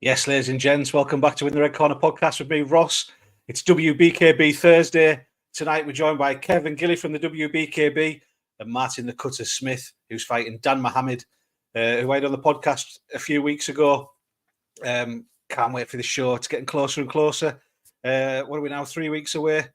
Yes, ladies and gents, welcome back to In the Red Corner podcast with me, Ross. It's WBKB Thursday. Tonight we're joined by Kevin Gilly from the WBKB and Martin the Cutter Smith, who's fighting Dan Mohammed, who I had on the podcast a few weeks ago. Can't wait for the show. It's getting closer and closer. What are we now, 3 weeks away?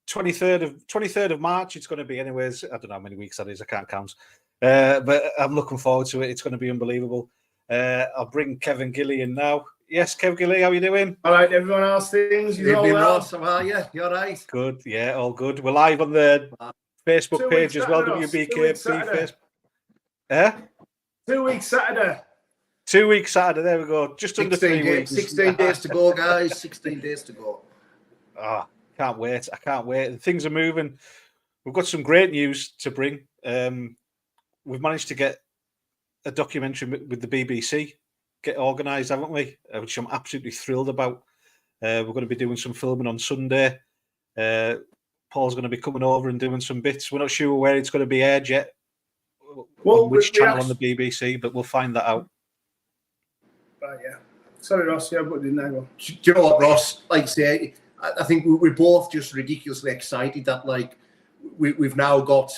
23rd of March it's going to be anyways. I don't know how many weeks that is, I can't count. But I'm looking forward to it. It's going to be unbelievable. I'll bring Kevin Gilly in now. Yes, Kev Gilly, how are you doing? All right, everyone else things. Good evening, Ross. How are you? You all right? Good, yeah, all good. We're live on the Facebook page as well, WBKB Facebook. 2 weeks Saturday. 2 weeks Saturday, there we go. Just under 3 weeks. 16 days to go, guys. 16 days to go. I can't wait. I can't wait. Things are moving. We've got some great news to bring. We've managed to get a documentary with the BBC get organised, haven't we? Which I'm absolutely thrilled about. We're going to be doing some filming on Sunday. Paul's going to be coming over and doing some bits. We're not sure where it's going to be aired yet, on which channel on the BBC, but we'll find that out. Right, yeah. Sorry, Ross. Yeah, but didn't I go? Do you know what, Ross? Like I say, I think we're both just ridiculously excited that we've now got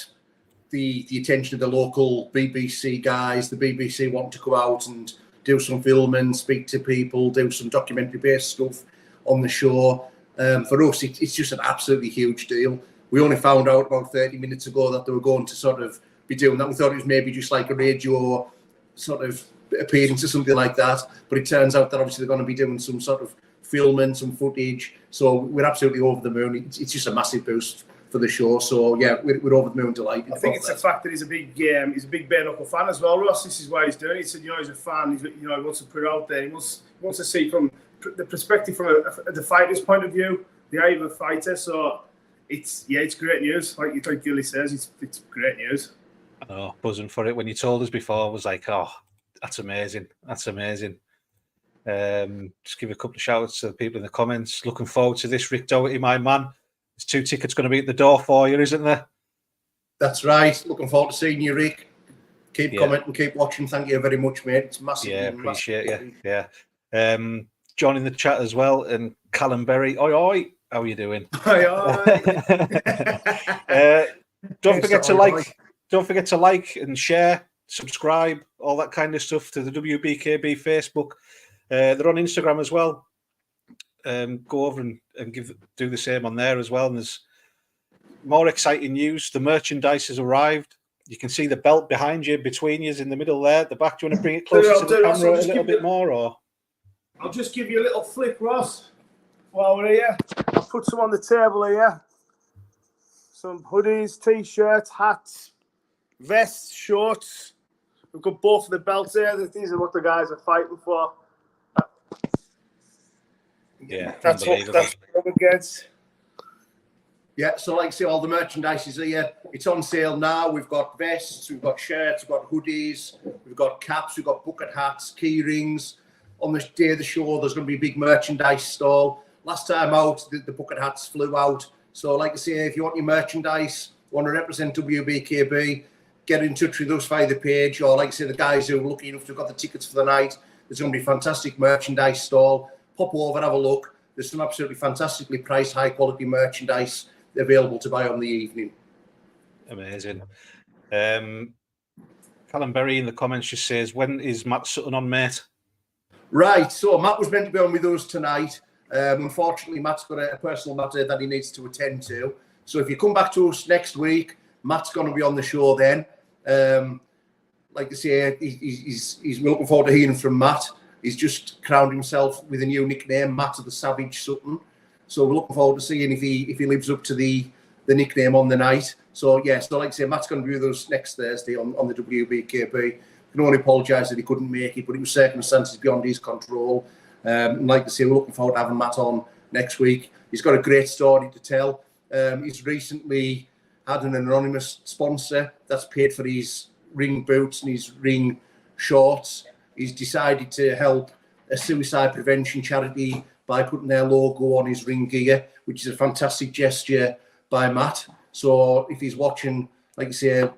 the attention of the local BBC guys. The BBC want to go out and do some filming, speak to people, do some documentary-based stuff on the show. For us, it's just an absolutely huge deal. We only found out about 30 minutes ago that they were going to sort of be doing that. We thought it was maybe just like a radio sort of appearance or something like that. But it turns out that obviously they're going to be doing some sort of filming, some footage. So we're absolutely over the moon. It's just a massive boost for the show. So yeah, we're over the moon delighted. I think it's the fact that he's a big bare-knuckle fan as well, Ross. This is why he's doing it. He said, he's a fan. He wants to put it out there. He wants to see from the perspective from the fighter's point of view, the eye of a fighter. So it's great news. Like Gilly says, it's great news. Oh, buzzing for it. When you told us before, I was like, oh, that's amazing. That's amazing. Just give a couple of shout outs to the people in the comments. Looking forward to this, Rick Doherty, my man. There's 2 tickets going to be at the door for you, isn't there? That's right. Looking forward to seeing you, Rick. Keep commenting, keep watching. Thank you very much, mate. It's massive. Yeah, appreciate you. Yeah. John in the chat as well, and Callum Berry. Oi, oi. How are you doing? Oi, oi. Don't forget to like and share, subscribe, all that kind of stuff to the WBKB Facebook. They're on Instagram as well. Go over and do the same on there as well. And there's more exciting news. The merchandise has arrived. You can see the belt behind you, between you, in the middle there at the back. Do you want to bring it closer to the camera a little bit more? Or I'll just give you a little flick, Ross, while we're here. I'll put some on the table here. Some hoodies, T-shirts, hats, vests, shorts. We've got both of the belts here. These are what the guys are fighting for. Yeah, that's what it gets. Yeah, so like I say, all the merchandise is here. It's on sale now. We've got vests, we've got shirts, we've got hoodies, we've got caps, we've got bucket hats, key rings. On the day of the show, there's going to be a big merchandise stall. Last time out, the bucket hats flew out. So like I say, if you want your merchandise, want to represent WBKB, get in touch with us via the page, or like I say, the guys who are lucky enough to have got the tickets for the night. There's going to be a fantastic merchandise stall. Pop over, have a look. There's some absolutely fantastically priced, high-quality merchandise available to buy on the evening. Amazing. Callum Berry in the comments just says, when is Matt Sutton on, mate? Right, so Matt was meant to be on with us tonight. Unfortunately, Matt's got a personal matter that he needs to attend to. So if you come back to us next week, Matt's going to be on the show then. Like I say, he's looking forward to hearing from Matt. He's just crowned himself with a new nickname, Matt the Savage Sutton. So we're looking forward to seeing if he lives up to the nickname on the night. So yeah, so like I say, Matt's going to be with us next Thursday on the WBKB. I can only apologise that he couldn't make it, but it was circumstances beyond his control. And like I say, we're looking forward to having Matt on next week. He's got a great story to tell. He's recently had an anonymous sponsor that's paid for his ring boots and his ring shorts. He's decided to help a suicide prevention charity by putting their logo on his ring gear, which is a fantastic gesture by Matt. So if he's watching, like you say,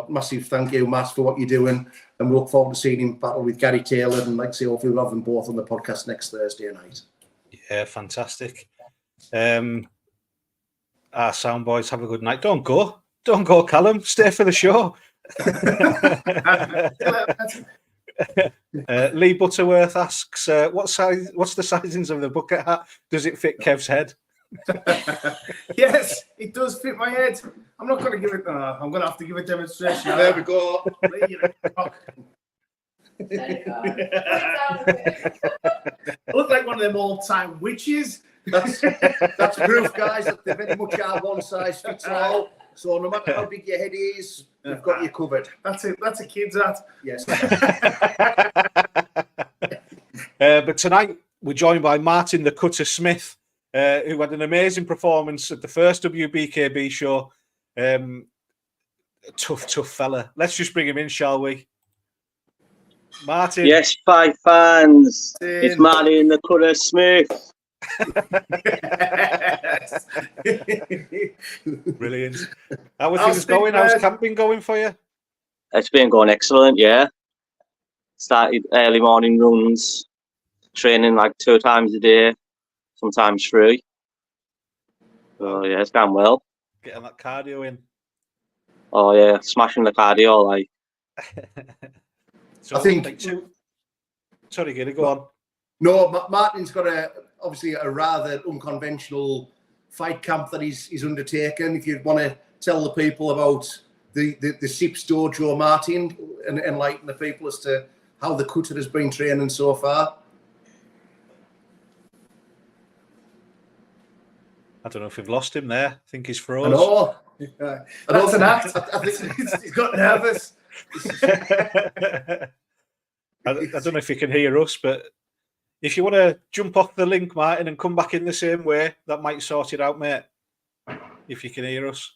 massive thank you, Matt, for what you're doing, and we look forward to seeing him battle with Gary Taylor, and like I say, hopefully we'll have them both on the podcast next Thursday night. Yeah, fantastic. Sound boys, have a good night. Don't go, Callum. Stay for the show. Lee Butterworth asks, what's the sizings of the bucket hat? Does it fit Kev's head? Yes, it does fit my head. I'm not going to give it. I'm going to have to give a demonstration. There we go. I look like one of them old-time witches. That's proof, guys, that they very much are one size fits all. So no matter how big your head is, we've got you covered. That's it. That's a kid's hat. Yes. But tonight we're joined by Martin the Cutter Smith, who had an amazing performance at the first WBKB show. Tough fella. Let's just bring him in, shall we? Martin. Yes, five fans. It's Martin the Cutter Smith. Brilliant. How are things going? How's camping going for you? It's been going excellent, yeah. Started early morning runs, training like 2 times a day, sometimes 3. So yeah, it's going well. Getting that cardio in. Oh yeah, smashing the cardio like. So I think. Sorry, Gilly, go on. No, Martin's got obviously a rather unconventional fight camp that he's undertaken. If you want to tell the people about the SIPS dojo, Martin, and enlighten the people as to how the cutter has been training so far. I don't know if we've lost him there. I think he's froze. I know. That's an act. I think He's got nervous. I don't know if you can hear us, but if you want to jump off the link, Martin, and come back in the same way, that might sort it out, mate. If you can hear us.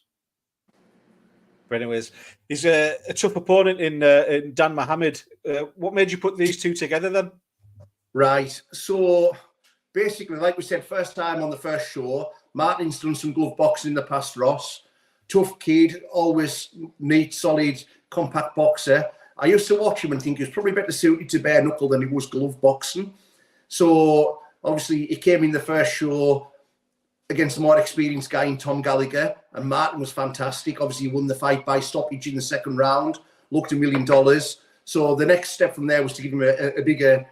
But anyways, he's a tough opponent in Dan Mohammed. What made you put these two together then? Right. So basically, like we said, first time on the first show, Martin's done some glove boxing in the past, Ross. Tough kid, always neat, solid, compact boxer. I used to watch him and think he was probably better suited to bare knuckle than he was glove boxing. So obviously he came in the first show against a more experienced guy in Tom Gallagher, and Martin was fantastic. Obviously he won the fight by stoppage in the second round, looked $1 million. So the next step from there was to give him a bigger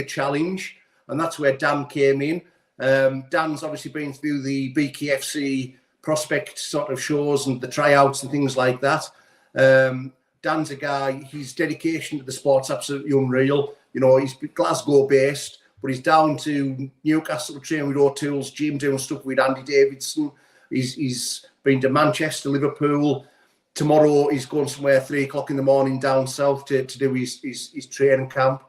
challenge, and that's where Dan came in. Dan's obviously been through the BKFC prospect sort of shows and the tryouts and things like that. Dan's a guy, his dedication to the sport's absolutely unreal. You know, he's Glasgow based, but he's down to Newcastle training with O'Toole's gym, doing stuff with Andy Davidson. He's been to Manchester, Liverpool. Tomorrow he's going somewhere 3 o'clock in the morning down south to do his training camp.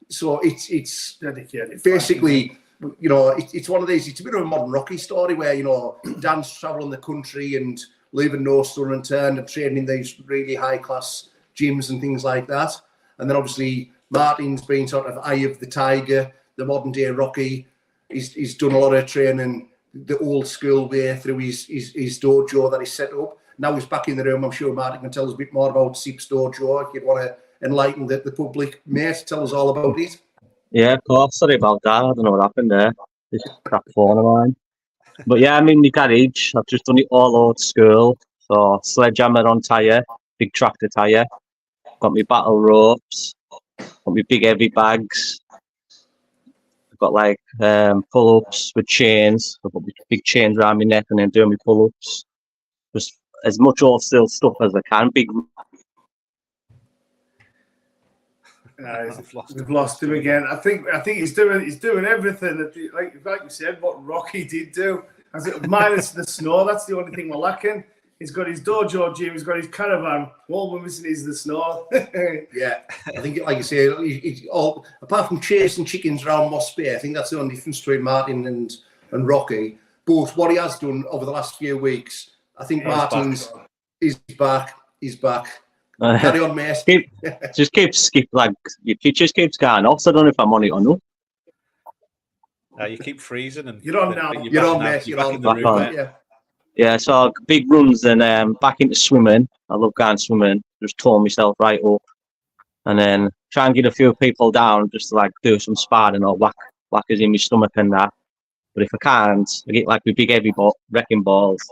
So it's dedicated. Basically, you know, it's one of these, it's a bit of a modern Rocky story where, you know, Dan's traveling the country and leaving no stone unturned and training in these really high-class gyms and things like that. And then obviously Martin's been sort of eye of the tiger, the modern-day Rocky. He's done a lot of training the old school way through his dojo that he set up. Now he's back in the room. I'm sure Martin can tell us a bit more about SIPS dojo. If you'd want to enlighten the public, mate, tell us all about it. Yeah, of course. Sorry about that. I don't know what happened there. This crap phone of mine. But yeah, I'm in the garage. I've just done it all old school. So sledgehammer on tyre, big tractor tyre. Got my battle ropes. Got my big heavy bags. I've got like pull-ups with chains. I've got my big chains around my neck and then doing my pull-ups. Just as much old steel stuff as I can. Big. We've lost him again. I think he's doing everything that like you said, what Rocky did do. Minus the snow, that's the only thing we're lacking. He's got his dojo gym, he's got his caravan. All we're missing is the snow. Yeah, I think, like you say, all apart from chasing chickens around Moss Bay, I think that's the only difference between Martin and Rocky. But what he has done over the last few weeks, I think Martin's is back. He's back. Carry on, mate. Skip like your picture keeps going off. So I don't know if I'm on it or not. You keep freezing and you're on now. You're on, mate. You're on. Yeah, so big runs and back into swimming. I love going swimming. Just tore myself right up, and then try and get a few people down just to like do some sparring or whackers in my stomach and that. But if I can't, I get like with big heavy wrecking balls,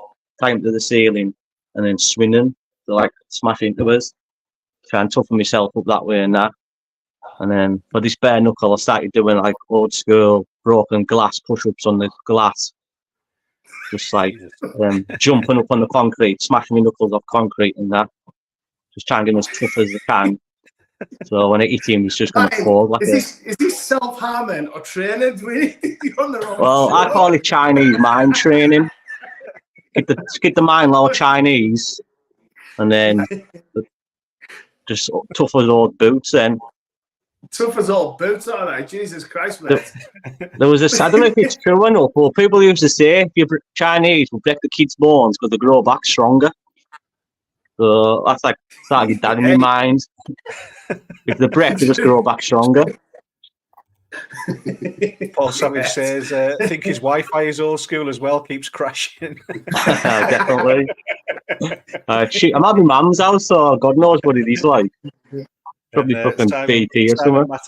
tie them to the ceiling, and then swinging to like smash into us. Try and toughen myself up that way and that. And then for this bare knuckle, I started doing like old school broken glass push-ups on the glass. Just like jumping up on the concrete, smashing my knuckles off concrete and that. Just trying to get as tough as I can. So when I hit him, he's just going to fall like is this self-harming or training? You're on the wrong Well, I call it Chinese mind training. Get the mind low Chinese, and then just tough as old boots then. Tough as old boots, aren't they? Jesus Christ, mate. There was I don't know if it's true or not, but people used to say if you're Chinese, will break the kids' bones because they grow back stronger. So that's like starting to get that in my mind. If they break, they just grow back stronger. Paul Savage says, I think his Wi-Fi is old school as well, keeps crashing. Definitely. I'm at my mum's house, so God knows what it is like. Probably fucking BT or something.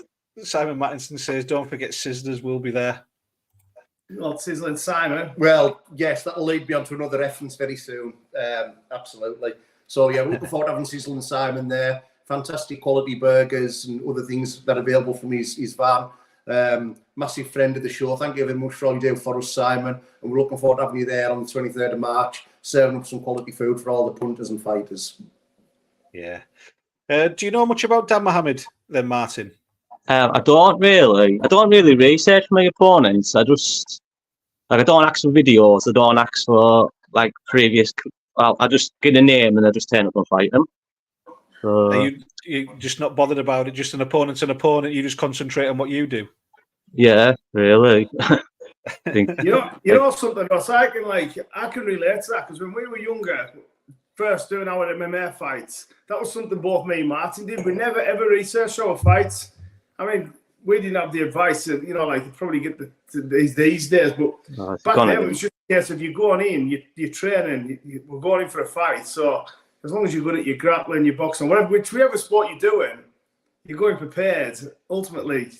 Simon Mattinson says, don't forget Sizzlers will be there. Well, Sizzling Simon. Well, yes, that'll lead me on to another reference very soon. Absolutely. So, yeah, we're looking forward to having Sizzling Simon there. Fantastic quality burgers and other things that are available from his van. Massive friend of the show. Thank you very much for all you do for us, Simon. And we're looking forward to having you there on the 23rd of March, serving up some quality food for all the punters and fighters. Yeah. Do you know much about Dan Mohammed then, Martin? I don't really research my opponents. I don't ask for videos. I don't ask for like previous. I just get a name and I just turn up and fight them. Are you just not bothered about it? Just an opponent's an opponent. You just concentrate on what you do. Yeah, really. You know something else. I can relate to that because when we were younger, first doing our MMA fights, that was something both me and Martin did. We never ever researched our fights. I mean, we didn't have the advice that, you probably get these days, but back then it was just a case of you going in, you're training, we're going in for a fight. So as long as you're good at your grappling, your boxing, whichever sport you're doing, you're going prepared. Ultimately,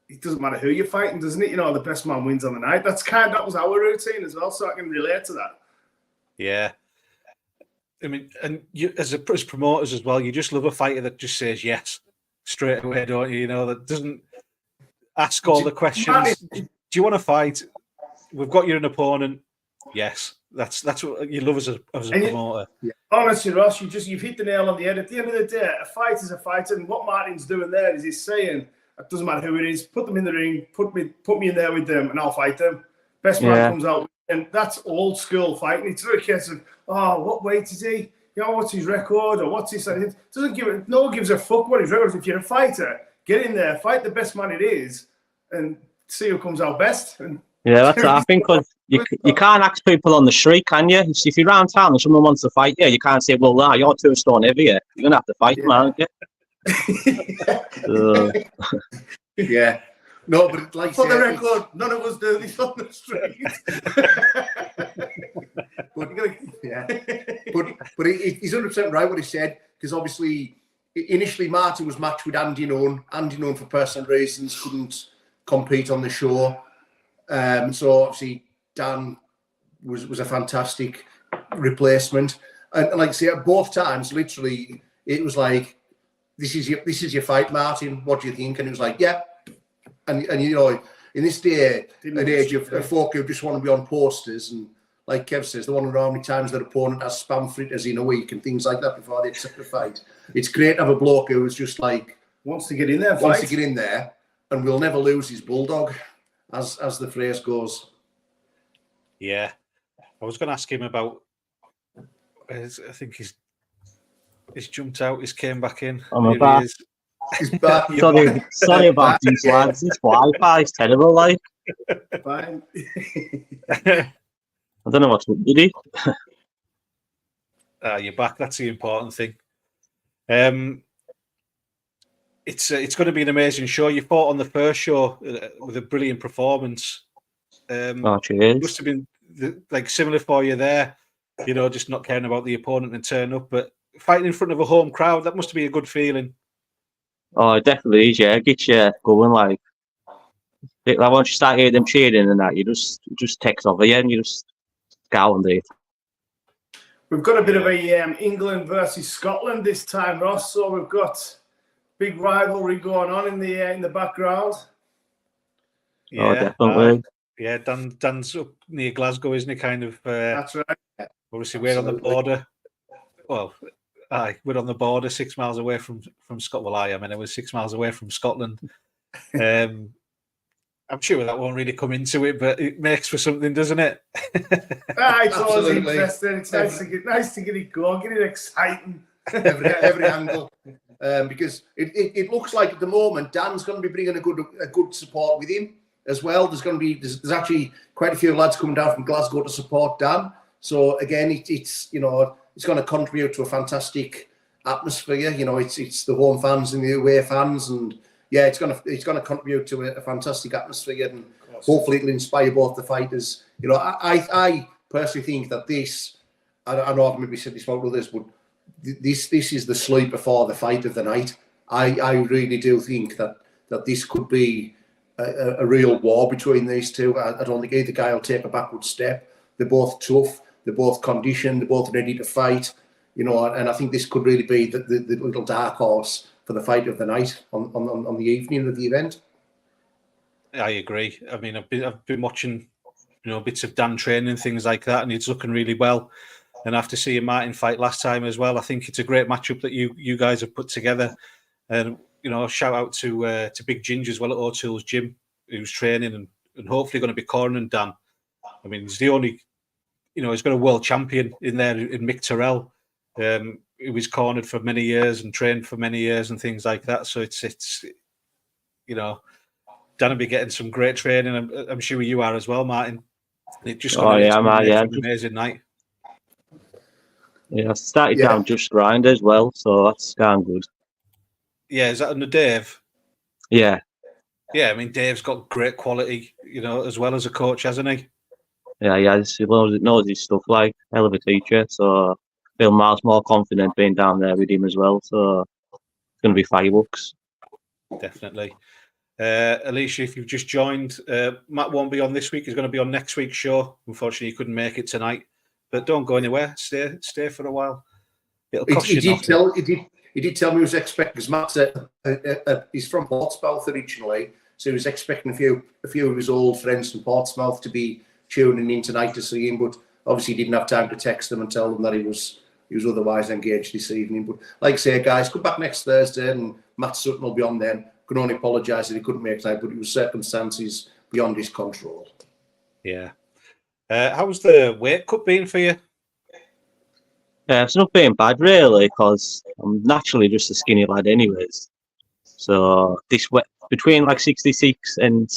it doesn't matter who you're fighting, doesn't it? The best man wins on the night. That was our routine as well, so I can relate to that. Yeah. I mean, and you as promoters as well, you just love a fighter that just says yes straight away, don't you? That doesn't ask all the questions. Do you want to fight? We've got you an opponent. Yes, that's what you love as a promoter. Honestly, Ross, you've hit the nail on the head. At the end of the day, a fight is a fight, and what Martin's doing there is he's saying it doesn't matter who it is. Put them in the ring. Put me in there with them, and I'll fight them. Best man comes out, and that's old school fighting. It's not a case of what weight is he? What's his record or what's his? It doesn't no one gives a fuck what his record is. If you're a fighter, get in there, fight the best man it is, and see who comes out best. And that's what I think. Because you can't ask people on the street, can you? If you're around town and someone wants to fight you can't say, well, you're 2 stone heavier. You're gonna have to fight them, aren't you? Yeah. No, but like for the record, none of us do this on the street. but he's 100% right what he said, because obviously initially Martin was matched with Andy Known. Andy Known for personal reasons couldn't compete on the show. So obviously Dan was a fantastic replacement. And like I say, at both times, literally, it was like, this is your fight, Martin. What do you think? And it was like, yeah. And in this day and age of folk who just want to be on posters, and like Kev says, they want to know how many times their opponent has spam fritters in a week and things like that before they accept the fight. It's great to have a bloke who is just like wants to get in there, and will never lose his bulldog, as the phrase goes. Yeah, I was going to ask him about. I think he's jumped out. He's came back in. I'm back. He's back. Sorry about these lads. This Wi-Fi is terrible. Like, fine. I don't know what's with you. You're back. That's the important thing. It's going to be an amazing show. You fought on the first show with a brilliant performance. Cheers. Must have been similar for you there. Just not caring about the opponent and turn up. But fighting in front of a home crowd, that must be a good feeling. Oh, it definitely is. Yeah, it gets you going. Like once you start hearing them cheering and that, you just text over you and you just go and do it. We've got a bit of a England versus Scotland this time, Ross. So we've got big rivalry going on in the background. Yeah, oh, definitely. Yeah, Dan's up near Glasgow, isn't he? Kind of. That's right. Obviously, we're on the border. Well, we're on the border, 6 miles away from Scotland. Well, I was 6 miles away from Scotland. I'm sure that won't really come into it, but it makes for something, doesn't it? It's always interesting. It's nice to get it going, get it exciting. every angle, because it looks like at the moment Dan's going to be bringing a good support with him as well. There's actually quite a few lads coming down from Glasgow to support Dan. So again, it's going to contribute to a fantastic atmosphere. It's the home fans and the away fans, and yeah, it's going to contribute to a fantastic atmosphere, and hopefully it'll inspire both the fighters. I personally think that this, I know I've maybe said this about others, but this is the sleeper for the fight of the night. I really do think that this could be a real war between these two. I don't think either guy will take a backward step. They're both tough. They're both conditioned. They're both ready to fight. And I think this could really be the little dark horse for the fight of the night on the evening of the event. I agree. I mean, I've been watching, bits of Dan training and things like that, and he's looking really well. And after seeing Martin fight last time as well, I think it's a great matchup that you guys have put together. And shout out to Big Ginger as well at O'Toole's gym, who's training and hopefully going to be cornering Dan. I mean, he's the only, he's got a world champion in there in Mick Terrell. He was cornered for many years and trained for many years and things like that. So it's Dan will be getting some great training. I'm sure you are as well, Martin. It just an amazing night. Yeah, I started down just grind as well, so that's going good. Yeah, is that under Dave? Yeah. Yeah, I mean, Dave's got great quality, as well as a coach, hasn't he? Yeah, he knows his stuff, like, hell of a teacher, so I feel miles more confident being down there with him as well, so it's going to be fireworks. Definitely. Alicia, if you've just joined, Matt won't be on this week. He's going to be on next week's show. Unfortunately, he couldn't make it tonight. But don't go anywhere. Stay for a while. It'll cost you nothing. He did tell me he was expecting, because Matt said he's from Portsmouth originally, so he was expecting a few of his old friends from Portsmouth to be tuning in tonight to see him, but obviously he didn't have time to text them and tell them that he was otherwise engaged this evening. But like I say, guys, come back next Thursday and Matt Sutton will be on then. Can only apologise that he couldn't make tonight, but it was circumstances beyond his control. Yeah. How's the weight cut been for you? It's not been bad, really, because I'm naturally just a skinny lad anyways. So this between like 66 and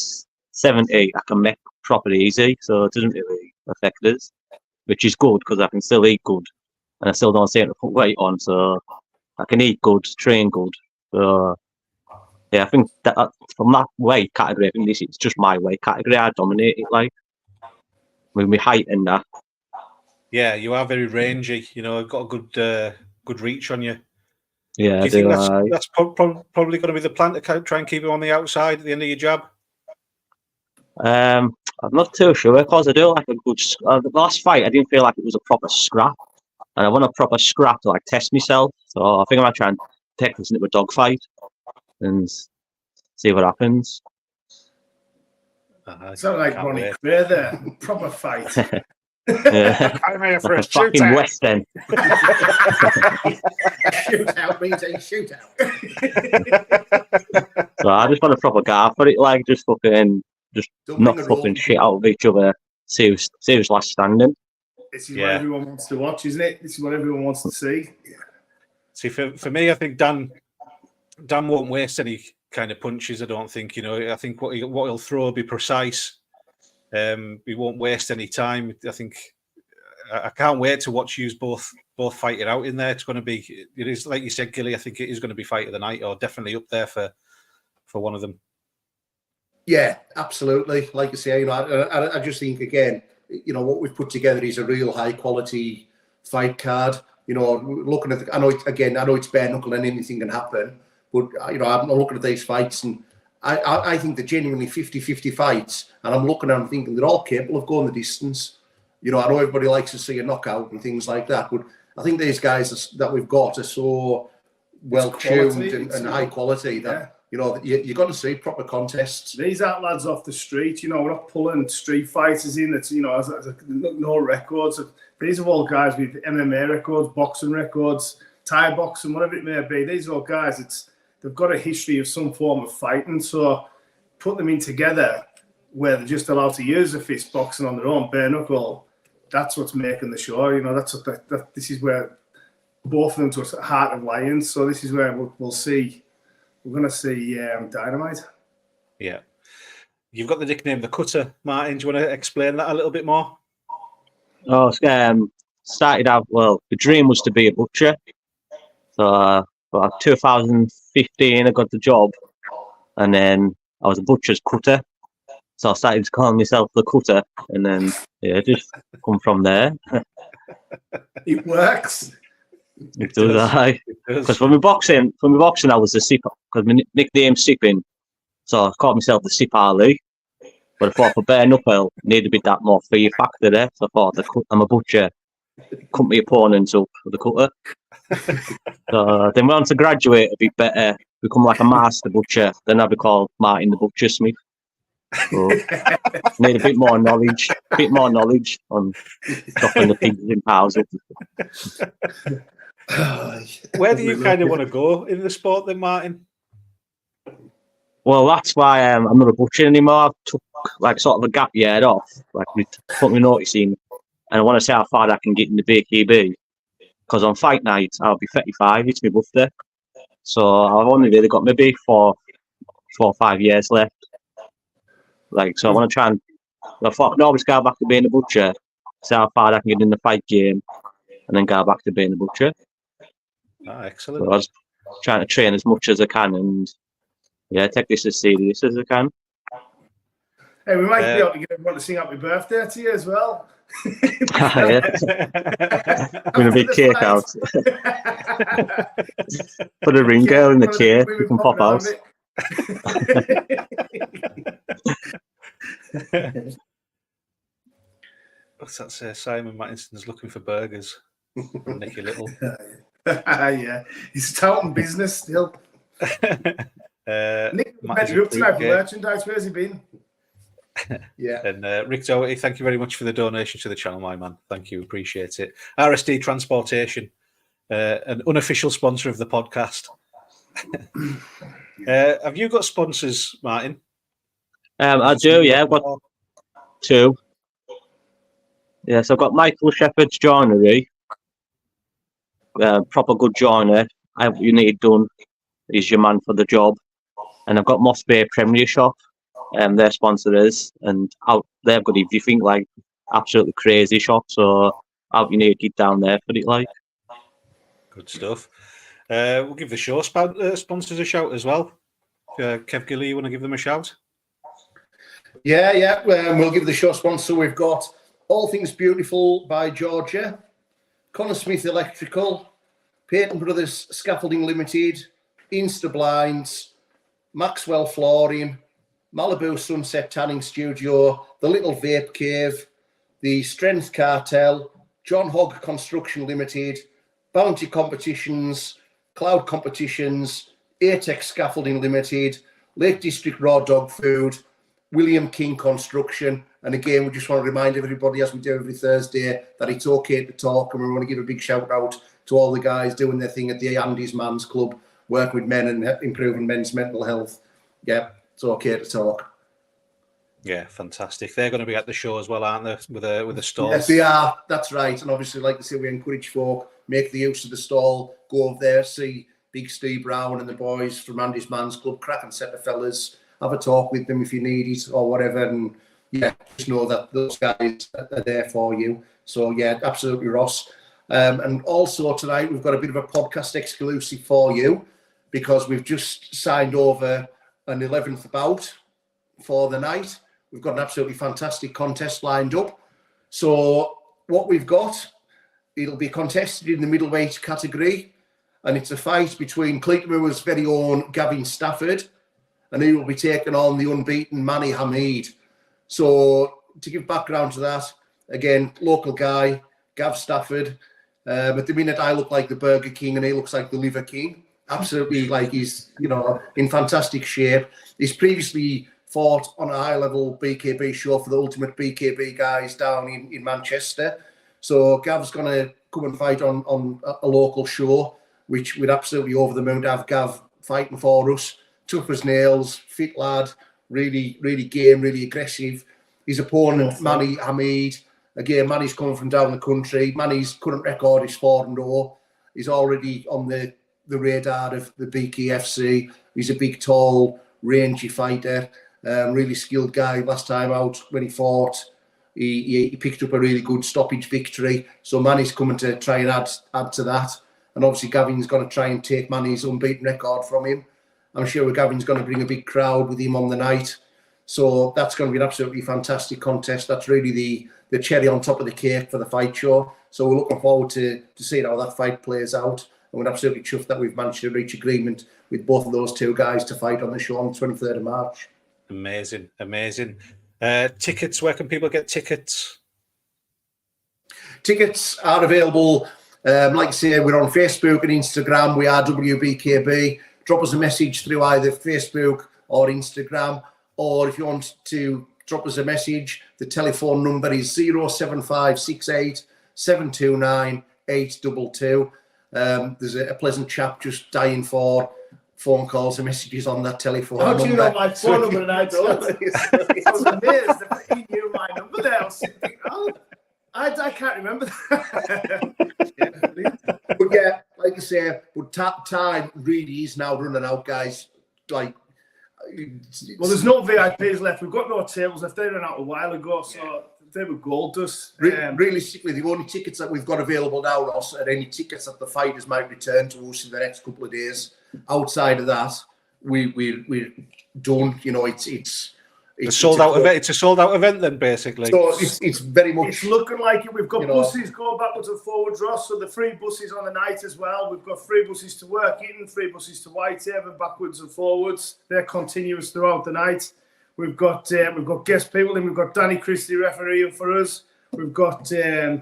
70, I can make proper easy, so it doesn't really affect us, which is good because I can still eat good, and I still don't seem to put weight on, so I can eat good, train good. So yeah, I think that from that weight category, I think this is just my weight category. I dominate it, like with my height and that. Yeah, you are very rangy. I've got a good reach on you. Yeah, do you think that's probably going to be the plan to try and keep him on the outside at the end of your jab? I'm not too sure, because I do like a good. The last fight, I didn't feel like it was a proper scrap, and I want a proper scrap to like test myself. So I think I might try and take this into a dog fight and see what happens. Sound like Ronnie Cray there. Proper fight. Yeah. I'm here for a fucking shootout. West End. Shootout means a shootout. So I just want a proper guard for it, like just not fucking shit out of each other. See who's last standing. This is what everyone wants to watch, isn't it? This is what everyone wants to see. Yeah. See, for me, I think Dan won't waste any kind of punches. I don't think. I think what he'll throw will be precise. He won't waste any time. I think I can't wait to watch you both fight it out in there. It is like you said, Gilly. I think it is going to be fight of the night, or definitely up there for one of them. Yeah, absolutely. Like I say, I just think again, what we've put together is a real high quality fight card. You know, looking at I know it's bare knuckle and anything can happen, but you know, I'm looking at these fights and I think they're genuinely 50-50 fights, and I'm looking at them thinking they're all capable of going the distance. You know, I know everybody likes to see a knockout and things like that, but I think these guys that we've got are so well tuned and high quality that you know you got to see proper contests. These aren't lads off the street. You know, we're not pulling street fighters in. That's as no records. These are all guys with MMA records, boxing records, Thai boxing, whatever it may be. These are all guys. They've got a history of some form of fighting. So put them in together where they're just allowed to use a fist boxing on their own, bare knuckle. That's what's making the show. You know, that's what this is where both of them to a heart of lions. So this is where we'll see. We're going to see Dynamite. Yeah. You've got the nickname The Cutter, Martin. Do you want to explain that a little bit more? Oh, started out, well, the dream was to be a butcher. So, 2015, I got the job. And then I was a butcher's cutter. So I started to call myself The Cutter. And then, just come from there. It works. It does. Because from my boxing, I was the sip. Because my nickname's Sipping. So I called myself the Sip Ali. But I thought for bare knuckle, needed a bit that more fear factor there. So I thought, I'm a butcher. Cut my opponents up for the cutter. So then went on to graduate a bit better, become like a master butcher. Then I'll be called Martin the Butcher Smith. So need a bit more knowledge on chopping the pigs in piles up. Where do you kind of want to go in the sport then, Martin? Well, that's why I'm not a butcher anymore. I've took like sort of a gap year off, like put me notice in, and I want to see how far I can get in the Wbkb. Because on fight night, I'll be 35, it's my birthday. So I've only really got maybe 4 or 5 years left. Like, so I want to try and, I thought, no, just go back to being a butcher, see how far I can get in the fight game, and then go back to being a butcher. Ah, excellent. So I was trying to train as much as I can and, take this as serious as I can. Hey, we might be able to get everyone to sing happy birthday to you as well. With a big cake out. Put a ring girl in the chair, you can pop out. What's that say? Simon Mattinson's looking for burgers. Nicky Little. Yeah, he's touting business still. Nick, you're up tonight for merchandise. Where's he been? Yeah. And Rick Doherty, thank you very much for the donation to the channel, my man. Thank you, appreciate it. RSD Transportation, an unofficial sponsor of the podcast. Have you got sponsors, Martin? I do, yeah. I've got 2. Yes, I've got Michael Shepherd's Joinery. Proper good joiner. What you need done is your man for the job. And I've got Moss Bay Premier Shop. Their sponsor is, and out they've got everything, like absolutely crazy shop. So out you need to get down there for it, like. Good stuff. We'll give the show sponsors a shout as well. Kev Gilly, you want to give them a shout? Yeah. We'll give the show sponsor. We've got All Things Beautiful by Georgia, Connor Smith Electrical, Peyton Brothers Scaffolding Limited, Insta Blinds, Maxwell Flooring, Malibu Sunset Tanning Studio, The Little Vape Cave, The Strength Cartel, John Hogg Construction Limited, Bounty Competitions, Cloud Competitions, Atex Scaffolding Limited, Lake District Raw Dog Food, William King Construction. And again, we just want to remind everybody, as we do every Thursday, that it's okay to talk, and we want to give a big shout out to all the guys doing their thing at the Andy's Man's Club, working with men and improving men's mental health. Yeah. It's okay to talk. Yeah, fantastic. They're going to be at the show as well, aren't they? With a stall. Yes, they are. That's right. And obviously, like I say, we encourage folk, make the use of the stall, go over there, see Big Steve Brown and the boys from Andy's Man's Club, cracking set of fellas, have a talk with them if you need it or whatever. And yeah, just know that those guys are there for you. So yeah, absolutely, Ross. And also tonight, we've got a bit of a podcast exclusive for you, because we've just signed over an 11th bout for the night. We've got an absolutely fantastic contest lined up. So what we've got it'll be contested in the middleweight category, and it's a fight between Cleatmoor's very own Gavin Stafford, and he will be taking on the unbeaten Manny Hamid. So to give background to that, again, local guy, Gav Stafford. At the minute, I look like the Burger King and he looks like the Liver King. Absolutely, like he's, in fantastic shape. He's previously fought on a high-level BKB show for the Ultimate BKB guys down in Manchester. So Gav's going to come and fight on a local show, which we're absolutely over the moon to have Gav fighting for us. Tough as nails, fit lad, really, really game, really aggressive. His opponent, Manny Hamid. Again, Manny's coming from down the country. Manny's current record is 4-0. He's already on the radar of the BKFC. He's a big, tall, rangy fighter. Really skilled guy. Last time out when he fought, he picked up a really good stoppage victory. So Manny's coming to try and add to that. And obviously Gavin's going to try and take Manny's unbeaten record from him. I'm sure Gavin's going to bring a big crowd with him on the night. So that's going to be an absolutely fantastic contest. That's really the cherry on top of the cake for the fight show. So we're looking forward to seeing how that fight plays out. And we're absolutely chuffed that we've managed to reach agreement with both of those two guys to fight on the show on the 23rd of March. Amazing, amazing. Tickets, where can people get tickets? Tickets are available, like I say, we're on Facebook and Instagram. We are WBKB. Drop us a message through either Facebook or Instagram. Or if you want to drop us a message, the telephone number is 07568 729 822. There's a pleasant chap just dying for phone calls and messages on that telephone How number. do you know my phone number and I don't? I was amazed that he knew my number there. I was thinking, I can't remember that. But yeah, like I say, but time really is now running out, guys. Like, well, there's no VIPs left. We've got no tables left. They ran out a while ago, so they were gold dust. Realistically, the only tickets that we've got available now, Ross, are any tickets that the fighters might return to us in the next couple of days. Outside of that, we don't. It's sold out event. It's a sold out event then, basically. So it's very much. It's looking like it. We've got buses going backwards and forwards, Ross. So the free buses on the night as well. We've got free buses to Workington, free buses to Whitehaven, backwards and forwards. They're continuous throughout the night. We've got guest people, and we've got Danny Christie refereeing for us. We've got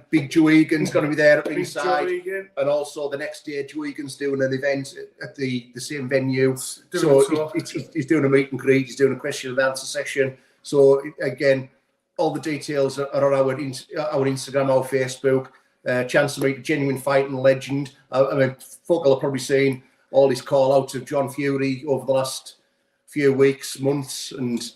Big Joe Egan's going to be there at ringside, and also the next day Joe Egan's doing an event at the same venue. So he's doing a meet and greet. He's doing a question and answer session. So again, all the details are on our Instagram, our Facebook. Chance to meet a genuine fighting legend. I mean, folk will have probably seen all his call outs of John Fury over the last few weeks, months, and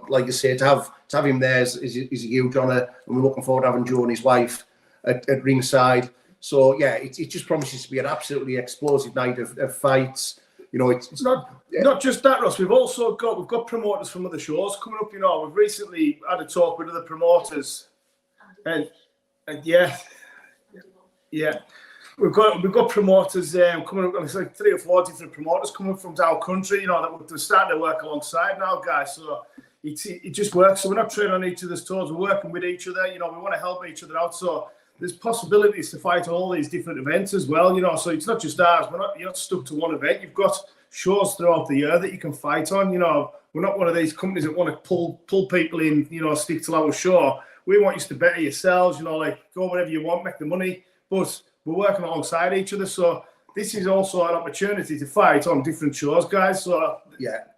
like I say, to have him there is a huge honour, and we're looking forward to having Joe and his wife at ringside. So yeah, it just promises to be an absolutely explosive night of fights. It's not just that, Ross. We've got promoters from other shows coming up. We've recently had a talk with other promoters, and yeah. We've got promoters coming up. It's like 3 or 4 different promoters coming from our country. That we're starting to work alongside now, guys. So it just works. So we're not treading on each other's toes. We're working with each other. We want to help each other out. So there's possibilities to fight all these different events as well. So it's not just ours. You're not stuck to one event. You've got shows throughout the year that you can fight on. We're not one of these companies that want to pull people in. Stick to our show. We want you to better yourselves. Go wherever you want, make the money, but we're working alongside each other, so this is also an opportunity to fight on different shows, guys. So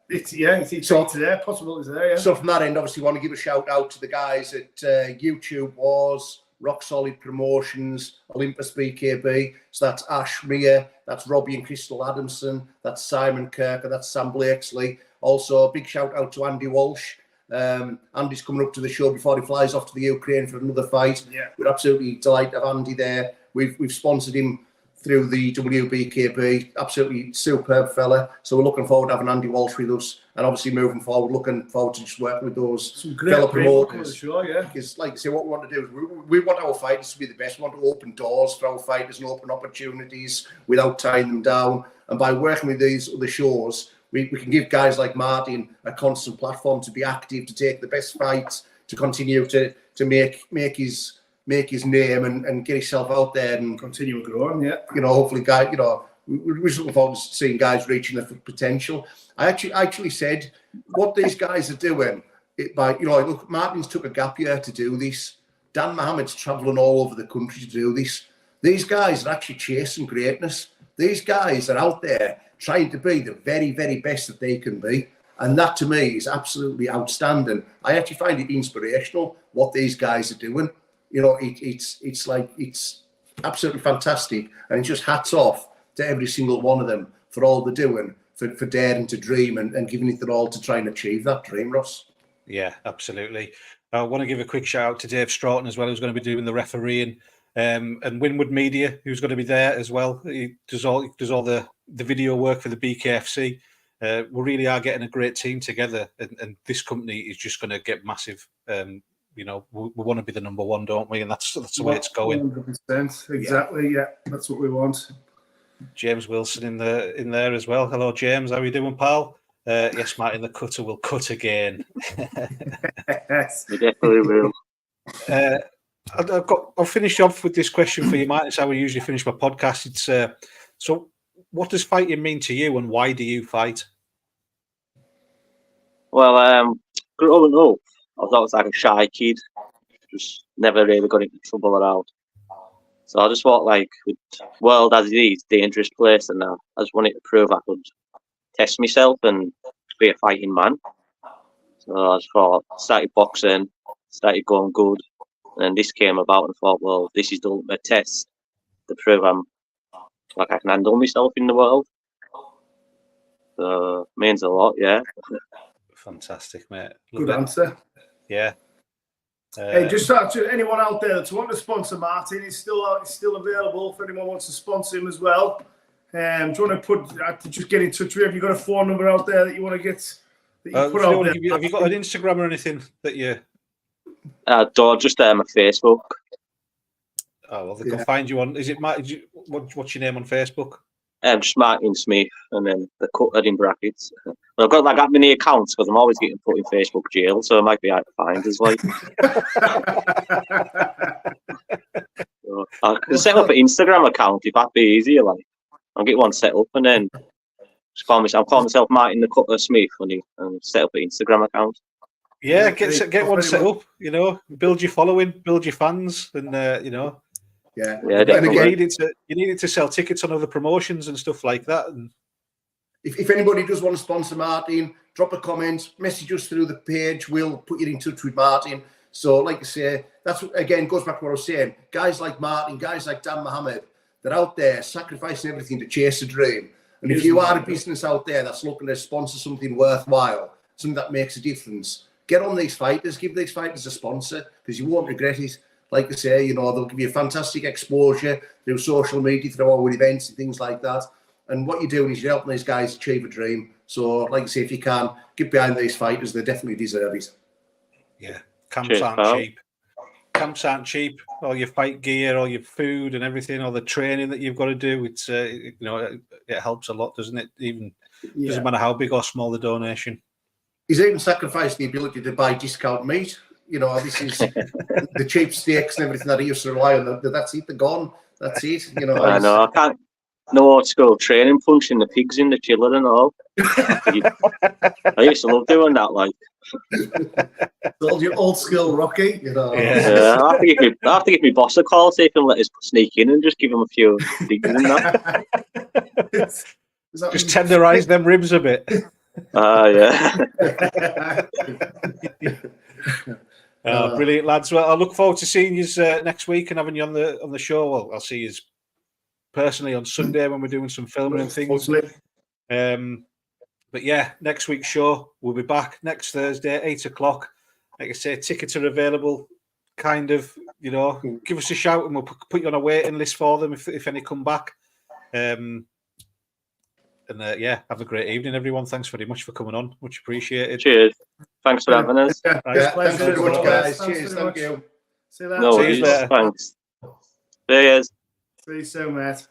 it's there, possibilities there. Yeah. So from that end, obviously, want to give a shout out to the guys at YouTube Wars, Rock Solid Promotions, Olympus BKB. So that's Ash Mia, that's Robbie and Crystal Adamson, that's Simon Kirk, and that's Sam Blakesley. Also, a big shout out to Andy Walsh. Andy's coming up to the show before he flies off to the Ukraine for another fight. Yeah. We're absolutely delighted to have Andy there. We've sponsored him through the WBKB. Absolutely superb fella. So we're looking forward to having Andy Walsh with us, and obviously moving forward, looking forward to just working with those fellow promoters. Because, like I say, what we want to do is we want our fighters to be the best. We want to open doors for our fighters and open opportunities without tying them down. And by working with these other shows, we can give guys like Martin a constant platform to be active, to take the best fights, to continue to make his make his name and get himself out there and Continue growing, yeah. hopefully, guys, we're just looking forward to seeing guys reaching their potential. I actually said what these guys are doing. Look, Martin's took a gap year to do this. Dan Mohamed's travelling all over the country to do this. These guys are actually chasing greatness. These guys are out there trying to be the very, very best that they can be. And that to me is absolutely outstanding. I actually find it inspirational what these guys are doing. It's absolutely fantastic. And it's just hats off to every single one of them for all they're doing, for daring to dream and giving it their all to try and achieve that dream, Ross. Yeah, absolutely. I want to give a quick shout out to Dave Stroughton as well, who's going to be doing the refereeing, and Winwood Media, who's going to be there as well. He does all the video work for the BKFC. We really are getting a great team together, and this company is just going to get massive. We want to be the number one, don't we? And that's the way it's going. 100%. Exactly. Yeah, that's what we want. James Wilson in there as well. Hello, James. How are you doing, pal? Yes, Martin, the cutter will cut again. Yes. We definitely will. I'll finish off with this question for you, Martin. It's how I usually finish my podcast. It's so, what does fighting mean to you, and why do you fight? Well, growing up, I was always like a shy kid. Just never really got into trouble around. So I just thought, with world as it is, dangerous place, and I just wanted to prove I could test myself and be a fighting man. So I just thought, started boxing, started going good, and this came about, and I thought, well, this is the ultimate test to prove I can handle myself in the world. So means a lot, yeah. Fantastic, mate. Good answer. Yeah. Hey, just anyone out there that's wanting to sponsor Martin, he's still available if anyone wants to sponsor him as well. Do you want to just get in touch with you? Have you got a phone number out there that you want to get? That you put out there? Have you got an Instagram or anything that you? Just my Facebook. Oh well, they can find you on. Is it Martin? What's your name on Facebook? Just Martin Smith, and then the cut in brackets. But I've got that many accounts because I'm always getting put in Facebook jail, so it might be hard to find as well. So I can set up an Instagram account if that'd be easier. I'll get one set up and then I'm calling myself Martin the Cutter Smith and set up an Instagram account. Yeah, get one set up. Build your following, build your fans, and Yeah. And again, you need it to sell tickets on other promotions and stuff like that. And if anybody does want to sponsor Martin, drop a comment, message us through the page. We'll put you in touch with Martin. So, like I say, that's again goes back to what I was saying. Guys like Martin, guys like Dan Mohamed, they're out there sacrificing everything to chase a dream. And if you are a business out there that's looking to sponsor something worthwhile, something that makes a difference, get on these fighters, give these fighters a sponsor, because you won't regret it. Like I say, they'll give you a fantastic exposure through social media, through all events and things like that. And what you're doing is you're helping these guys achieve a dream. So, like I say, if you can, get behind these fighters, they definitely deserve it. Yeah, camps aren't cheap. Camps aren't cheap. All your fight gear, all your food and everything, all the training that you've got to do, it's it helps a lot, doesn't it? Doesn't matter how big or small the donation. He's even sacrificed the ability to buy discount meat. This is the cheap steaks and everything that he used to rely on. That's it, they're gone. That's it. I know, I can't. No old school training, punching the pigs in the chiller and all. I used to love doing that, Old school Rocky, Yeah, I have to give my boss a call, so he can let us sneak in and just give him a few digs in that. Just tenderise them ribs a bit. Yeah. Brilliant, lads. Well, I look forward to seeing you next week and having you on the show. Well, I'll see you personally on Sunday when we're doing some filming and things. But yeah, next week's show, we'll be back next Thursday, 8 o'clock. Like I say, tickets are available. Kind of, give us a shout and we'll put you on a waiting list for them if any come back. And have a great evening, everyone. Thanks very much for coming on. Much appreciated. Cheers. Thanks for having us. Thanks very much, guys. Cheers. Thank you. See you later. No worries. Thanks. Cheers. See you soon, mate.